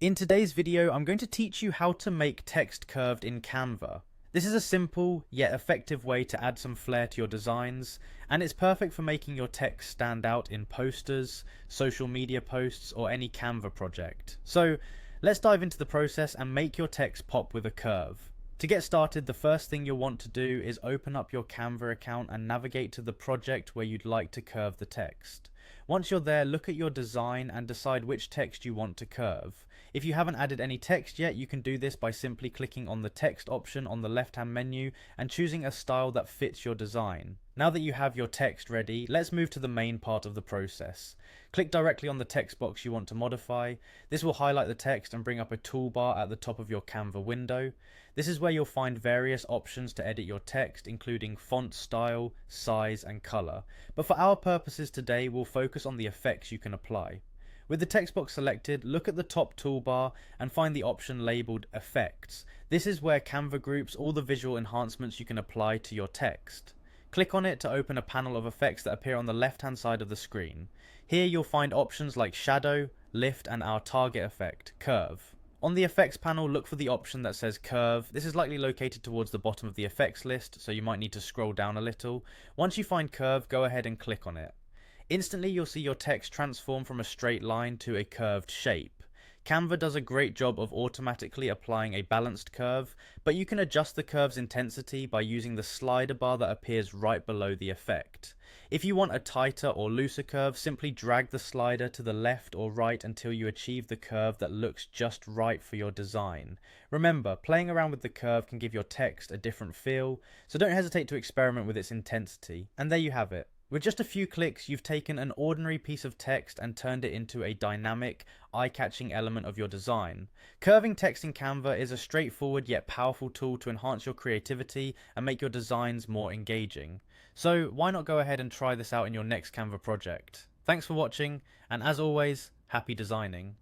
In today's video, I'm going to teach you how to make text curved in Canva. This is a simple yet effective way to add some flair to your designs, and it's perfect for making your text stand out in posters, social media posts, or any Canva project. So let's dive into the process and make your text pop with a curve. To get started, the first thing you'll want to do is open up your Canva account and navigate to the project where you'd like to curve the text. Once you're there, look at your design and decide which text you want to curve. If you haven't added any text yet, you can do this by simply clicking on the text option on the left-hand menu and choosing a style that fits your design. Now that you have your text ready, let's move to the main part of the process. Click directly on the text box you want to modify. This will highlight the text and bring up a toolbar at the top of your Canva window. This is where you'll find various options to edit your text, including font style, size, and color. But for our purposes today, we'll focus on the effects you can apply. With the text box selected, look at the top toolbar and find the option labeled Effects. This is where Canva groups all the visual enhancements you can apply to your text. Click on it to open a panel of effects that appear on the left-hand side of the screen. Here you'll find options like Shadow, Lift, and our target effect, Curve. On the effects panel, look for the option that says Curve. This is likely located towards the bottom of the effects list, so you might need to scroll down a little. Once you find Curve, go ahead and click on it. Instantly, you'll see your text transform from a straight line to a curved shape. Canva does a great job of automatically applying a balanced curve, but you can adjust the curve's intensity by using the slider bar that appears right below the effect. If you want a tighter or looser curve, simply drag the slider to the left or right until you achieve the curve that looks just right for your design. Remember, playing around with the curve can give your text a different feel, so don't hesitate to experiment with its intensity. And there you have it. With just a few clicks, you've taken an ordinary piece of text and turned it into a dynamic, eye-catching element of your design. Curving text in Canva is a straightforward yet powerful tool to enhance your creativity and make your designs more engaging. So why not go ahead and try this out in your next Canva project? Thanks for watching, and as always, happy designing.